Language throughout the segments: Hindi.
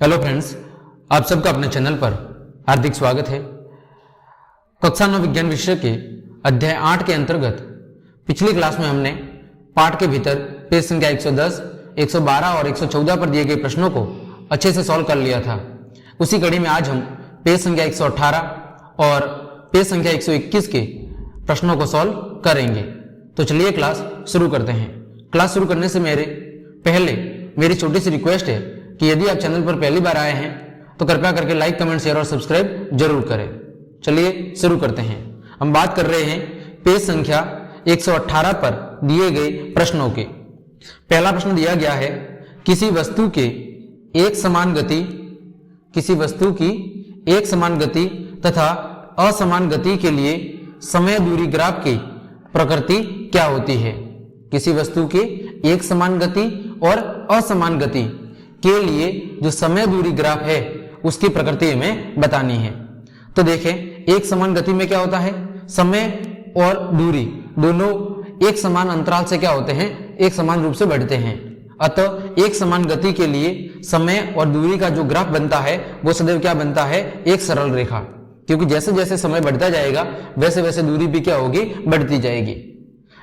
हेलो फ्रेंड्स, आप सबका अपने चैनल पर हार्दिक स्वागत है। कक्षा 9 विज्ञान विषय के अध्याय 8 के अंतर्गत पिछली क्लास में हमने पाठ के भीतर पेज संख्या 110, 112 और 114 पर दिए गए प्रश्नों को अच्छे से सॉल्व कर लिया था। उसी कड़ी में आज हम पेज संख्या 118 और पेज संख्या 121 के प्रश्नों को सॉल्व करेंगे। तो चलिए क्लास शुरू करते हैं। क्लास शुरू करने से पहले मेरी छोटी सी रिक्वेस्ट है कि यदि आप चैनल पर पहली बार आए हैं तो कृपया करके लाइक, कमेंट, शेयर और सब्सक्राइब जरूर करें। चलिए शुरू करते हैं। हम बात कर रहे हैं पेज संख्या 118 पर दिए गए प्रश्नों के। पहला प्रश्न दिया गया है, किसी वस्तु की एक समान गति तथा असमान गति के लिए समय दूरी ग्राफ की प्रकृति क्या होती है। किसी वस्तु की एक समान गति और असमान गति के लिए जो समय दूरी ग्राफ है उसकी प्रकृति हमें बतानी है। तो देखें, एक समान गति में क्या होता है, समय और दूरी दोनों एक समान अंतराल से क्या होते हैं, एक समान रूप से बढ़ते हैं। अतः एक समान गति के लिए समय और दूरी का जो ग्राफ बनता है वो सदैव क्या बनता है, एक सरल रेखा। क्योंकि जैसे जैसे समय बढ़ता जाएगा वैसे वैसे दूरी भी क्या होगी, बढ़ती जाएगी।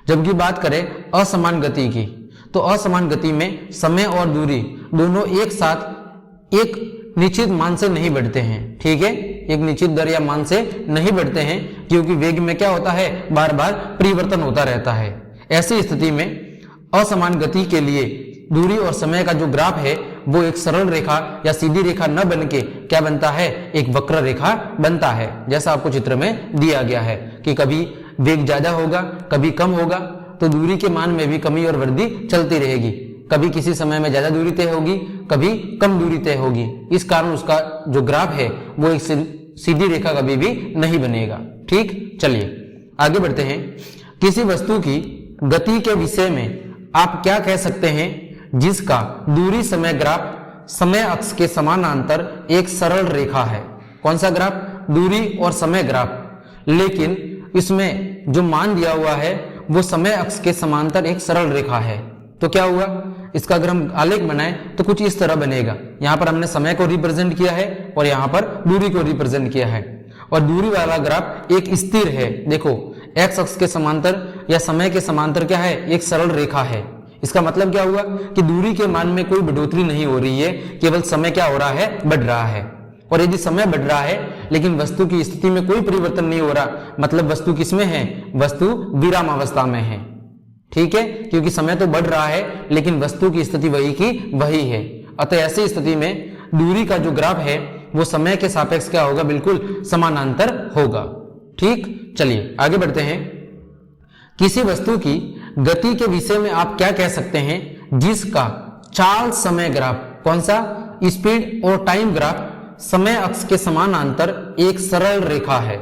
जबकि बात करें असमान गति की, तो असमान गति में समय और दूरी दोनों एक साथ एक निश्चित मान से नहीं बढ़ते हैं। ठीक है, एक निश्चित दर या मान से नहीं बढ़ते हैं, क्योंकि वेग में क्या होता है, बार बार परिवर्तन होता रहता है। ऐसी स्थिति में असमान गति के लिए दूरी और समय का जो ग्राफ है वो एक सरल रेखा या सीधी रेखा न बन के क्या बनता है, एक वक्र रेखा बनता है। जैसा आपको चित्र में दिया गया है कि कभी वेग ज्यादा होगा, कभी कम होगा, तो दूरी के मान में भी कमी और वृद्धि चलती रहेगी। कभी किसी समय में ज्यादा दूरी तय होगी, कभी कम दूरी तय होगी। इस कारण उसका जो ग्राफ है वो एक सीधी रेखा कभी भी नहीं बनेगा। ठीक, चलिए आगे बढ़ते हैं। किसी वस्तु की गति के विषय में आप क्या कह सकते हैं जिसका दूरी समय ग्राफ समय अक्ष के समानांतर एक सरल रेखा है। कौन सा ग्राफ, दूरी और समय ग्राफ, लेकिन इसमें जो मान दिया हुआ है वो समय अक्ष के समांतर एक सरल रेखा है। तो क्या हुआ, इसका अगर हम आलेख बनाएं तो कुछ इस तरह बनेगा। यहां पर हमने समय को रिप्रेजेंट किया है और यहां पर दूरी को रिप्रेजेंट किया है, और दूरी वाला ग्राफ एक स्थिर है। देखो, एक्स अक्ष के समांतर या समय के समांतर क्या है, एक सरल रेखा है। इसका मतलब क्या हुआ कि दूरी के मान में कोई बढ़ोतरी नहीं हो रही है, केवल समय क्या हो रहा है, बढ़ रहा है। और यदि समय बढ़ रहा है लेकिन वस्तु की स्थिति में कोई परिवर्तन नहीं हो रहा, मतलब वस्तु किसमें है, वस्तु विराम अवस्था में है। ठीक है, क्योंकि समय तो बढ़ रहा है लेकिन वस्तु की स्थिति वही की वही है। अतः ऐसी स्थिति में दूरी का जो ग्राफ है वो समय के सापेक्ष क्या होगा, बिल्कुल समानांतर होगा। ठीक, चलिए आगे बढ़ते हैं। किसी वस्तु की गति के विषय में आप क्या कह सकते हैं जिसका चाल समय ग्राफ, कौन सा, स्पीड और टाइम ग्राफ समय अक्ष के समानांतर एक सरल रेखा है।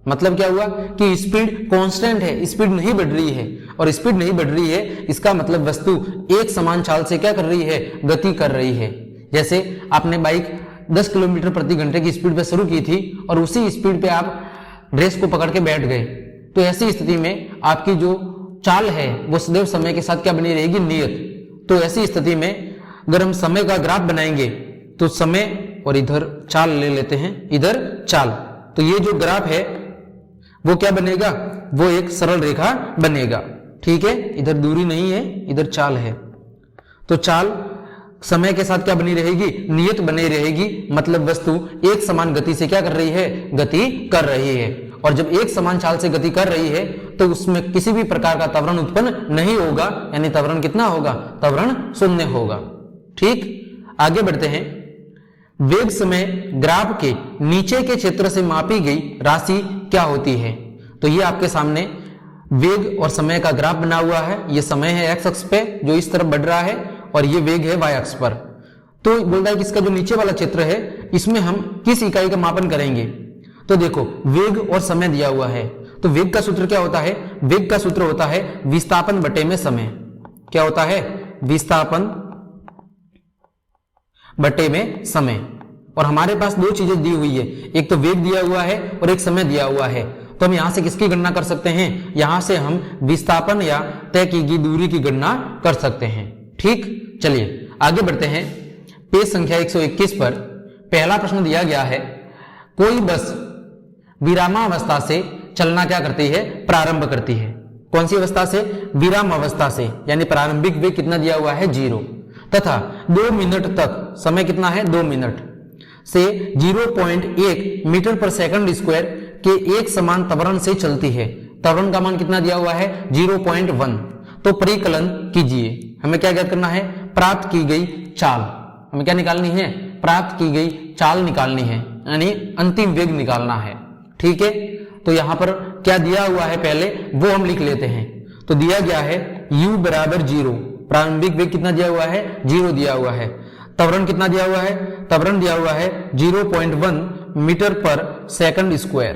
मतलब क्या हुआ कि स्पीड कांस्टेंट है, स्पीड नहीं बढ़ रही है, और स्पीड नहीं बढ़ रही है इसका मतलब वस्तु एक समान चाल से क्या कर रही है, गति कर रही है। जैसे आपने बाइक 10 किलोमीटर प्रति घंटे की स्पीड पे शुरू की थी और उसी स्पीड पे आप रेस को पकड़ के बैठ गए, तो ऐसी स्थिति में आपकी जो चाल है वो सदैव समय के साथ क्या बनी रहेगी, नियत। तो ऐसी स्थिति में अगर हम समय का ग्राफ बनाएंगे तो समय, और इधर चाल ले लेते हैं, इधर चाल, तो ये जो ग्राफ है वो क्या बनेगा, वो एक सरल रेखा बनेगा। ठीक है, इधर दूरी नहीं है, इधर चाल है, तो चाल समय के साथ क्या बनी रहेगी, नियत बनी रहेगी। मतलब वस्तु एक समान गति से क्या कर रही है, गति कर रही है। और जब एक समान चाल से गति कर रही है तो उसमें किसी भी प्रकार का त्वरण उत्पन्न नहीं होगा, यानी त्वरण कितना होगा, त्वरण शून्य होगा। ठीक, आगे बढ़ते हैं। वेग समय ग्राफ के नीचे के क्षेत्र से मापी गई राशि क्या होती है। तो ये आपके सामने वेग और समय का ग्राफ बना हुआ है। ये समय है एक्स अक्ष पे जो इस तरफ बढ़ रहा है, और ये वेग है वाई अक्ष पर। तो बोल रहा है कि इसका जो नीचे वाला क्षेत्र है इसमें हम किस इकाई का मापन करेंगे। तो देखो, वेग और समय दिया हुआ है, तो वेग का सूत्र क्या होता है, वेग का सूत्र होता है विस्थापन बटे में समय। क्या होता है, विस्थापन बटे में समय। और हमारे पास दो चीजें दी हुई है, एक तो वेग दिया हुआ है और एक समय दिया हुआ है। तो हम यहां से किसकी गणना कर सकते हैं, यहां से हम विस्थापन या तय की गई दूरी की गणना कर सकते हैं। ठीक, चलिए आगे बढ़ते हैं। पेज संख्या 121 पर पहला प्रश्न दिया गया है, कोई बस विरामावस्था से चलना क्या करती है, प्रारंभ करती है। कौन सी अवस्था से, विराम अवस्था से, यानी प्रारंभिक वेग कितना दिया हुआ है 0, तथा 2 मिनट तक, समय कितना है 2 मिनट से 0.1 मीटर पर सेकंड स्क्वायर के एक समान त्वरण से चलती है। त्वरण का मान कितना दिया हुआ है 0.1। तो परिकलन कीजिए। हमें क्या ज्ञात करना है, प्राप्त की गई चाल। हमें क्या निकालनी है, प्राप्त की गई चाल निकालनी है, यानी अंतिम वेग निकालना है। ठीक है, तो यहां पर क्या दिया हुआ है पहले वो हम लिख लेते हैं। तो दिया गया है u बराबर 0, प्रारंभिक वेग कितना दिया हुआ है 0 दिया हुआ है। त्वरण कितना दिया हुआ है, त्वरण दिया हुआ है 0.1 मीटर पर सेकंड स्क्वायर।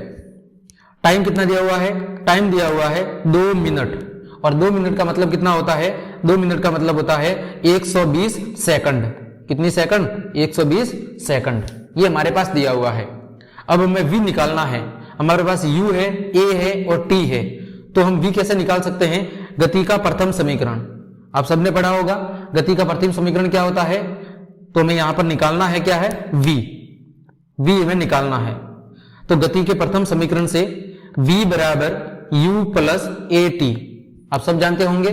टाइम कितना दिया हुआ है, टाइम दिया हुआ है 2 मिनट, और 2 मिनट का मतलब कितना होता है, 2 मिनट का मतलब होता है 120 सेकंड। कितनी सेकंड, 120 सेकंड, ये हमारे पास दिया हुआ है। अब हमें v निकालना है। हमारे पास u है, a है और t है, तो हम v कैसे निकाल सकते हैं, गति का प्रथम समीकरण। आप सबने पढ़ा होगा गति का प्रथम समीकरण क्या होता है, तो हमें यहां पर निकालना है क्या है v हमें निकालना है। तो गति के प्रथम समीकरण से v बराबर u प्लस a t, आप सब जानते होंगे।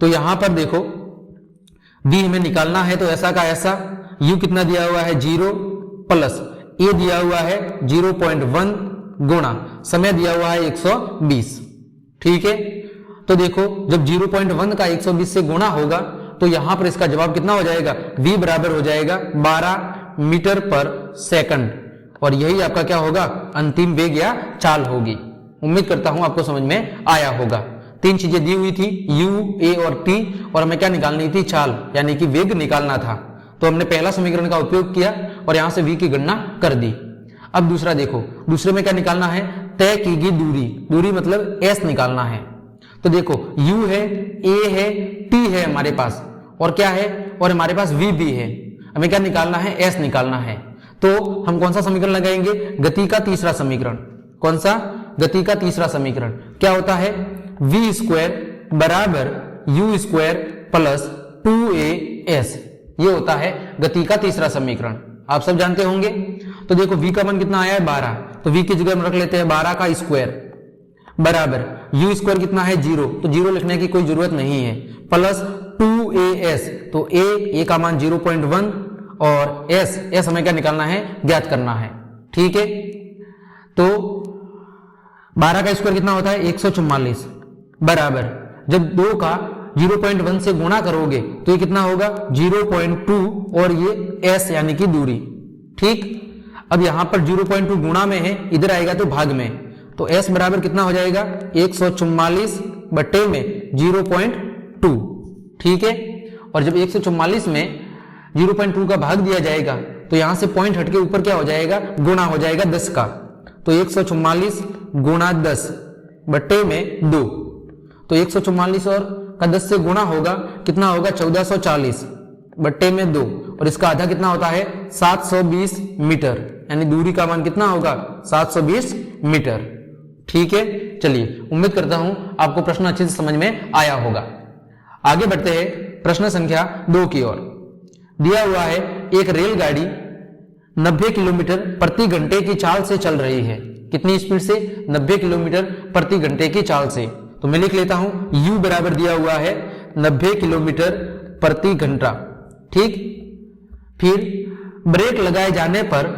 तो यहां पर देखो v हमें निकालना है, तो ऐसा का ऐसा u कितना दिया हुआ है 0 प्लस a दिया हुआ है 0.1 गुणा समय दिया हुआ है 120। ठीक है, तो देखो जब 0.1 का 120 से गुणा होगा तो यहां पर इसका जवाब कितना हो जाएगा, v बराबर हो जाएगा 12 मीटर पर सेकंड, और यही आपका क्या होगा, अंतिम वेग या चाल होगी। उम्मीद करता हूं आपको समझ में आया होगा। 3 चीजें दी हुई थी u, a और t, और हमें क्या निकालनी थी, चाल यानी कि वेग निकालना था। तो हमने पहला समीकरण का उपयोग किया और यहां से v की गणना कर दी। अब दूसरा देखो, दूसरे में क्या निकालना है, तय की गई दूरी, दूरी मतलब s निकालना है। तो देखो u है, a है, t है हमारे पास, और क्या है, और हमारे पास v भी है। हमें क्या निकालना है, s निकालना है। तो हम कौन सा समीकरण लगाएंगे, गति का तीसरा समीकरण। कौन सा, गति का तीसरा समीकरण क्या होता है, v स्क्वायर बराबर u स्क्वायर प्लस 2as, ये होता है गति का तीसरा समीकरण। आप सब जानते होंगे। तो देखो v का मान कितना आया है 12, तो v की जगह हम रख लेते हैं 12 का स्क्वायर बराबर u स्क्वायर कितना है 0, तो 0 लिखने की कोई जरूरत नहीं है, प्लस 2as, तो a का मान 0.1 और s हमें क्या निकालना है, ज्ञात करना है। ठीक है, तो 12 का स्क्वायर कितना होता है 144 बराबर, जब 2 का 0.1 से गुणा करोगे तो ये कितना होगा 0.2 और ये s यानी कि दूरी। ठीक, अब यहां पर 0.2 गुणा में है, इधर आएगा तो भाग में, तो s बराबर कितना हो जाएगा 144 बट्टे में 0.2। ठीक है, और जब 144 में 0.2 का भाग दिया जाएगा तो यहां से पॉइंट हटके ऊपर क्या हो जाएगा, गुणा हो जाएगा 10 का, तो 144 गुणा 10 बट्टे में 2, तो 144 और का 10 से गुणा होगा, कितना होगा 1440 बट्टे में 2, और इसका आधा कितना होता है 720 मीटर, यानी दूरी का मान कितना होगा 720 मीटर। ठीक है, चलिए उम्मीद करता हूं आपको प्रश्न अच्छे से समझ में आया होगा। आगे बढ़ते हैं प्रश्न संख्या 2 की ओर। दिया हुआ है एक रेलगाड़ी 90 किलोमीटर प्रति घंटे की चाल से चल रही है। कितनी स्पीड से, 90 किलोमीटर प्रति घंटे की चाल से। तो मैं लिख लेता हूं u बराबर दिया हुआ है 90 किलोमीटर प्रति घंटा। ठीक, फिर ब्रेक लगाए जाने पर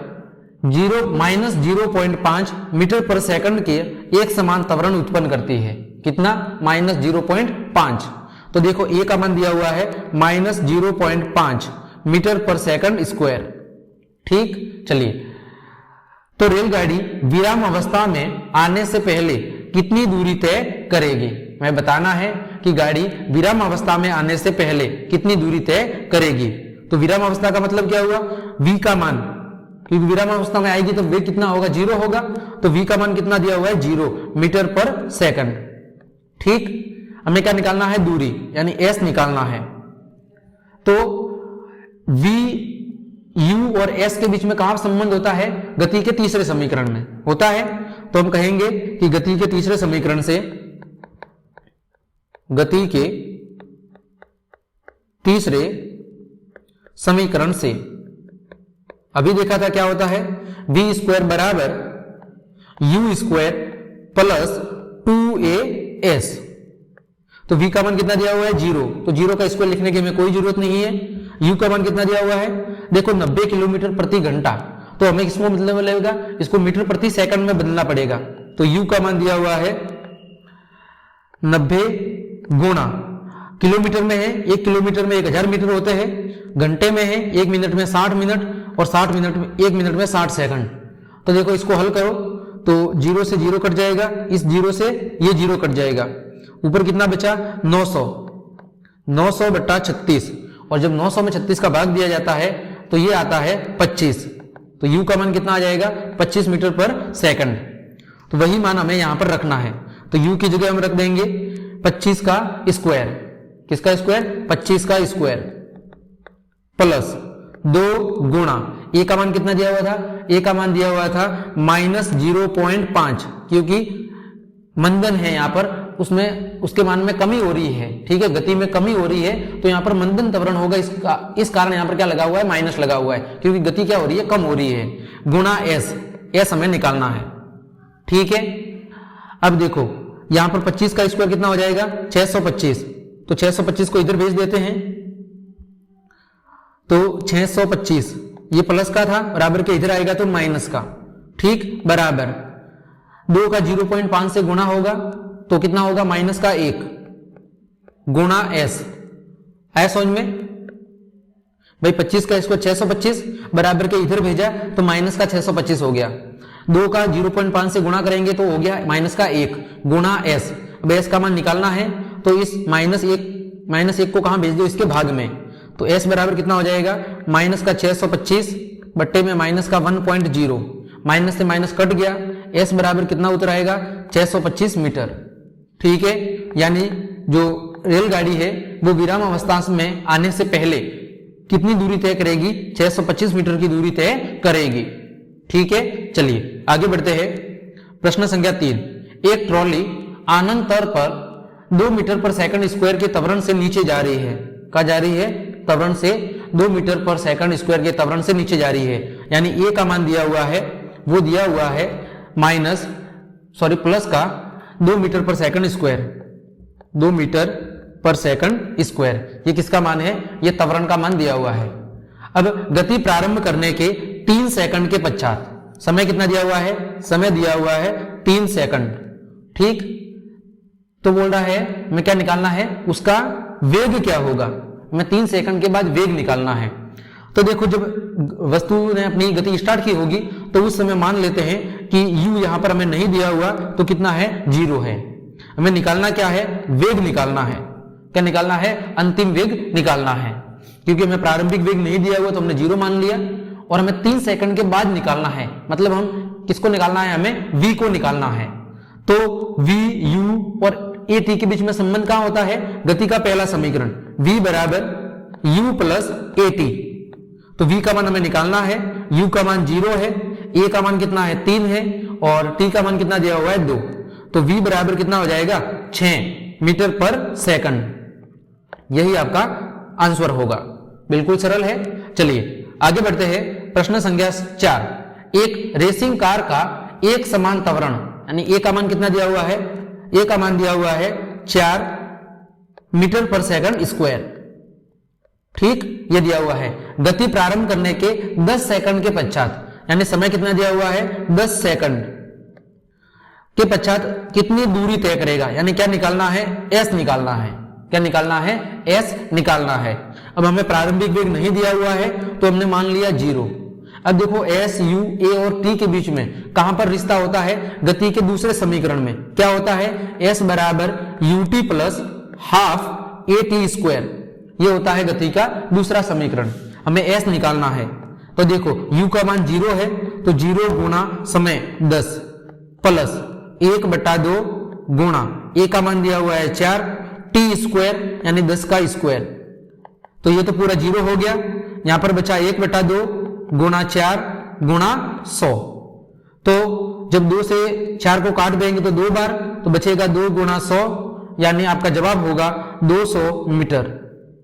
0.5 मीटर पर सेकंड के एक समान त्वरण उत्पन्न करती है। कितना, -0.5। तो देखो a का मान दिया हुआ है -0.5 मीटर पर सेकंड स्क्वायर। ठीक, चलिए, तो रेलगाड़ी विराम अवस्था में आने से पहले कितनी दूरी तय करेगी। मैं बताना है कि गाड़ी विराम अवस्था में आने से पहले कितनी दूरी तय करेगी। तो विराम अवस्था का मतलब क्या हुआ, v का मान, क्योंकि विराम अवस्था में आएगी तो वेग कितना होगा 0 होगा, तो v का मान कितना दिया हुआ है 0 मीटर पर सेकंड। ठीक, हमें क्या निकालना है, दूरी यानी s निकालना है। तो v u और s के बीच में कहां संबंध होता है, गति के तीसरे समीकरण में होता है। तो हम कहेंगे कि गति के तीसरे समीकरण से, गति के तीसरे समीकरण से। अभी देखा था क्या होता है, v स्क्वायर बराबर u स्क्वायर प्लस 2as। तो v का मान कितना दिया हुआ है 0, तो 0 का स्क्वायर लिखने की हमें कोई जरूरत नहीं है। u का मान कितना दिया हुआ है, देखो 90 किलोमीटर प्रति घंटा, तो हमें इसको मतलब लगेगा इसको मीटर प्रति सेकंड में बदलना पड़ेगा। तो u का मान दिया हुआ है 90 गुणा, किलोमीटर में है 1 किलोमीटर में 1000 मीटर होते हैं, घंटे में है 1 मिनट में 60 मिनट और 60 मिनट में 1 मिनट में 60 सेकंड। तो देखो इसको हल करो तो 0 से 0 कट जाएगा, इस 0 से ये 0 कट जाएगा, ऊपर कितना बचा 900 बट्टा 36, और जब 900 में 36 का भाग दिया जाता है तो ये आता है 25। तो u का मान कितना आ जाएगा 25 मीटर पर सेकंड। तो वही मान हमें यहां पर रखना है, तो u की जगह हम रख देंगे 25 का स्क्वायर, किसका स्क्वायर 25 का स्क्वायर प्लस 2 गुणा a का मान कितना दिया हुआ था, a का मान दिया हुआ था -0.5, क्योंकि मंदन है यहाँ पर, उसमें उसके मान में कमी हो रही है, ठीक है, गति में कमी हो रही है, तो यहाँ पर मंदन त्वरण होगा, इस कारण यहाँ पर क्या लगा हुआ है माइनस लगा हुआ है, क्योंकि गति क्या हो रही है कम हो रही है, गुणा s हमें निकालना है, ठीक है। अब देखो यहाँ पर 25 का स्क्वायर कितना हो जाएगा 625, तो 625 को इधर भेज देते हैं, तो 625 ये प्लस का था, बराबर के इधर आएगा तो माइनस का, ठीक, बराबर 2 का 0.5 से गुणा होगा तो कितना होगा माइनस का 1 गुणा s, आया समझ में भाई। 25 का स्क्वायर 625 बराबर के इधर भेजा तो माइनस का 625 हो गया, 2 का 0.5 से गुणा करेंगे तो हो गया माइनस का 1 गुणा s। अब s का मान निकालना है तो इस माइनस 1 को कहां भेज दो, इसके भाग में, तो s बराबर कितना हो जाएगा माइनस का 625 बट्टे में माइनस का 1.0, माइनस से माइनस कट गया, s बराबर कितना उतर आएगा 625 मीटर, ठीक है। यानी जो रेलगाड़ी है वो विराम अवस्था में आने से पहले कितनी दूरी तय करेगी 625 मीटर की दूरी तय करेगी, ठीक है। चलिए आगे बढ़ते हैं, प्रश्न संख्या 3। एक ट्रॉली आनंद तल पर 2 मीटर पर सेकंड स्क्वायर के त्वरण से नीचे जा रही है, कहा जा रही है त्वरण से 2 मीटर पर सेकंड स्क्वायर के त्वरण से नीचे जा रही है, यानी a का मान दिया हुआ है, वो दिया हुआ है प्लस का 2 मीटर पर सेकंड स्क्वायर, 2 मीटर पर सेकंड स्क्वायर, ये किसका मान है, ये त्वरण का मान दिया हुआ है। अब गति प्रारंभ करने के 3 सेकंड के पश्चात समय कितना दिया हुआ है, समय दिया हुआ है 3 सेकंड, ठीक। तो बोल रहा है मैं क्या निकालना है, उसका वेग क्या होगा, मैं 3 सेकंड के बाद वेग निकालना है। तो देखो जब वस्तु ने अपनी गति स्टार्ट की होगी तो उस समय मान लेते हैं कि u यहां पर हमें नहीं दिया हुआ, तो कितना है 0 है। हमें निकालना क्या है, वेग निकालना है, क्या निकालना है, अंतिम वेग निकालना है, क्योंकि हमें प्रारंभिक वेग नहीं दिया हुआ तो हमने 0 मान लिया, और हमें 3 सेकंड के बाद निकालना है, मतलब हम किसको निकालना है, हमें v को निकालना है। तो v u और at के बीच में संबंध कहां होता है, गति का पहला समीकरण v बराबर u प्लस at, तो v का मान हमें निकालना है, u का मान 0 है, a का मान कितना है 3 है, और t का मान कितना दिया हुआ है 2, तो v बराबर कितना हो जाएगा 6 मीटर पर सेकंड, यही आपका आंसर होगा, बिल्कुल सरल है। चलिए आगे बढ़ते हैं, प्रश्न संख्या 4। एक रेसिंग कार का एक समान त्वरण, यानी a का मान कितना दिया हुआ है, a का मान दिया हुआ है 4 मीटर पर सेकंड स्क्वायर, ठीक, ये दिया हुआ है। गति प्रारंभ करने के 10 सेकंड के पश्चात, यानी समय कितना दिया हुआ है 10 सेकंड के पश्चात कितनी दूरी तय करेगा, यानी क्या निकालना है, s निकालना है, क्या निकालना है, s निकालना है। अब हमें प्रारंभिक वेग नहीं दिया हुआ है तो हमने मान लिया 0। अब देखो s, u, a और t के बीच में कहां पर रिश्ता होता है, गति के दूसरे समीकरण में क्या होता है, s बराबर ut plus half at square, ये होता है गति का दूसरा समीकरण, हमें s निकालना है। तो देखो u का मान 0 है, तो 0 गुणा समय 10 प्लस 1/2 गुणा a का मान दिया हुआ है 4 t स्क्वायर, यानी 10 का स्क्वायर, तो ये तो पूरा 0 हो गया, यहां पर बचा 1/2 गुणा 4 गुणा 100, तो जब 2 से 4 को काट देंगे तो 2 बार, तो बचेगा 2 गुणा 100, यानी आपका जवाब होगा 200 मीटर,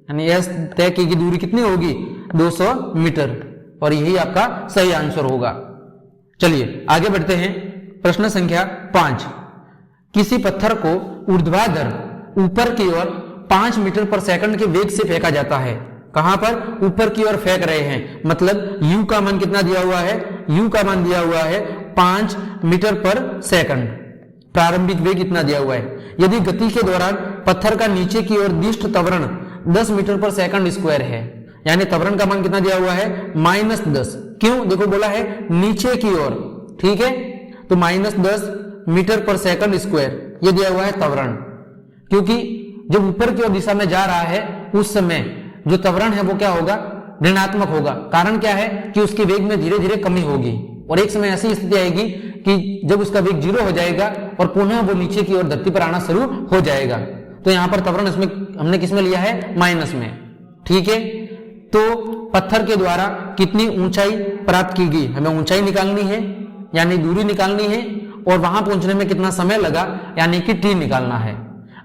यानी s तय की दूरी कितनी होगी 200 मीटर, और यही आपका सही आंसर होगा। चलिए आगे बढ़ते हैं। प्रश्न संख्या 5, किसी पत्थर को ऊर्ध्वाधर ऊपर की ओर 5 मीटर पर सेकंड के वेग से फेंका जाता है। कहां पर? ऊपर की ओर फेंक रहे हैं, मतलब u का मान कितना दिया हुआ है? u का मान दिया हुआ है 5 मीटर पर सेकंड, प्रारंभिक वेग इतना दिया हुआ है। यदि गति के दौरान पत्थर का नीचे की ओर दिष्ट त्वरण 10 मीटर पर सेकंड स्क्वायर है, यानी त्वरण का मान कितना दिया हुआ है? -10। क्यों? देखो बोला है नीचे की ओर, ठीक है, तो -10 मीटर पर सेकंड स्क्वायर ये दिया हुआ है त्वरण, क्योंकि जब ऊपर की ओर दिशा में जा रहा है उस समय जो त्वरण है वो क्या होगा? ऋणात्मक होगा। कारण क्या है कि उसके वेग में धीरे धीरे कमी होगी, और एक समय ऐसी स्थिति आएगी कि जब उसका वेग 0 हो जाएगा और पुनः वो नीचे की ओर धरती पर आना शुरू हो जाएगा। तो यहां पर त्वरण इसमें हमने किसमें लिया है? माइनस में, ठीक है। तो पत्थर के द्वारा कितनी ऊंचाई प्राप्त की गई? हमें ऊंचाई निकालनी है, यानी दूरी निकालनी है, और वहां पहुंचने में कितना समय लगा, यानी कि t निकालना है।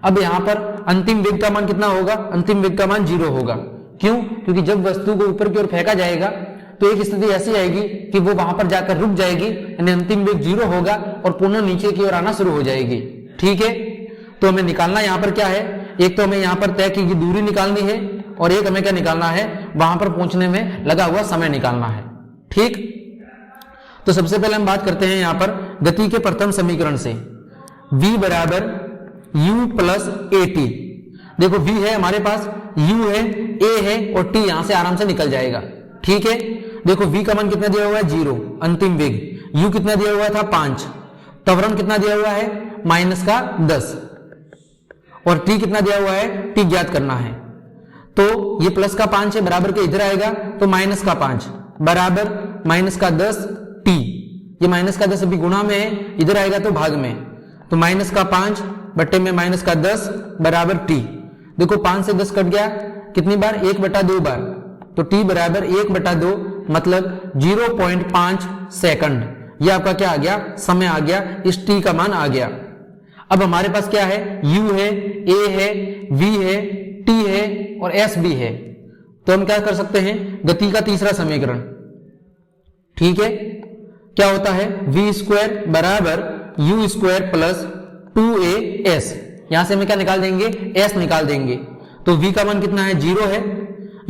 अब यहां पर अंतिम वेग का मान कितना होगा? अंतिम वेग का मान 0 होगा। क्यों? क्योंकि जब वस्तु को ऊपर की ओर फेंका जाएगा तो एक स्थिति ऐसी आएगी कि वो वहां पर जाकर रुक जाएगी, यानी अंतिम वेग 0 होगा और पुनः नीचे की ओर आना शुरू हो जाएगी, ठीक है। तो हमें निकालना यहां पर क्या है? एक तो हमें यहां पर तय की गई दूरी निकालनी है, और एक हमें क्या निकालना है? वहां पर पहुंचने में लगा हुआ समय निकालना है, ठीक। तो सबसे पहले हम बात करते हैं यहां पर गति के प्रथम समीकरण से। v बराबर u प्लस at। देखो v है हमारे पास, u है, a है, और t यहां से आराम से निकल जाएगा, ठीक है। देखो v का मान कितना दिया हुआ है? 0 अंतिम वेग, u कितना दिया हुआ था? 5, त्वरण कितना दिया हुआ है? -10, और t कितना दिया हुआ है? t ज्ञात करना है। तो ये प्लस का 5 है, बराबर के इधर आएगा तो -5 बराबर -10 t। ये -10 अभी गुणा में है, इधर आएगा तो भाग में, तो -5 बट्टे में -10 बराबर t। देखो 5 से 10 कट गया, कितनी बार? 1/2 बार, तो t बराबर 1/2 मतलब 0.5 सेकंड। ये आपका क्या आ गया? समय आ गया, इस t का मान आ गया। अब हमारे पास क्या है? u है, a है, v है, t है और s भी है। तो हम क्या कर सकते हैं? गति का तीसरा समीकरण, ठीक है, क्या होता है? v² बराबर u² प्लस 2as। यहां से हमें क्या निकाल देंगे? s निकाल देंगे। तो v का मान कितना है? 0 है।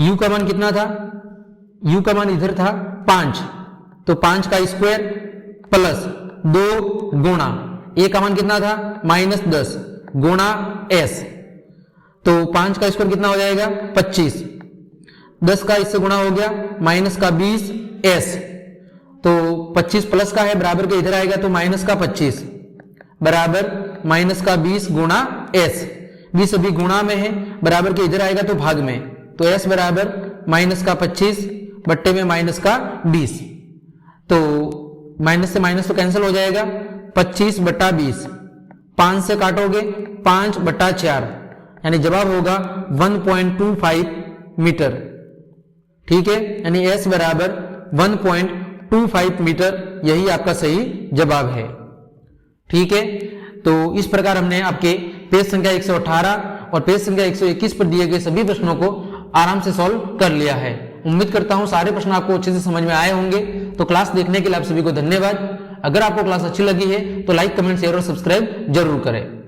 u का मान कितना था? u का मान इधर था 5, तो 5 का स्क्वायर प्लस 2 गुणा a का मान कितना था? -10 गुणा s, तो 5 का स्क्वायर कितना हो जाएगा? 25, 10 का इससे गुणा हो गया, -20 s, तो 25 प्लस का है, बराबर के इधर आएगा तो -25 बराबर -20 गुणा s। 20 अभी गुणा में है, बराबर के इधर आएगा तो भाग में, तो s बराबर -25 बट्टे में -20। तो माइनस से माइनस तो कैंसिल हो जाएगा, 25/20, 5 से काटोगे 5/4, यानी जवाब होगा 1.25 मीटर, ठीक है। यानी s बराबर 1.25 मीटर, यही आपका सही जवाब है, ठीक है। तो इस प्रकार हमने आपके पेज संख्या 118 और पेज संख्या 121 पर दिए गए सभी प्रश्नों को आराम से सॉल्व कर लिया है। उम्मीद करता हूं सारे प्रश्न आपको अच्छे से समझ में आए होंगे। तो क्लास देखने के लिए आप सभी को धन्यवाद। अगर आपको क्लास अच्छी लगी है तो लाइक, कमेंट, शेयर और सब्सक्राइब जरूर करें।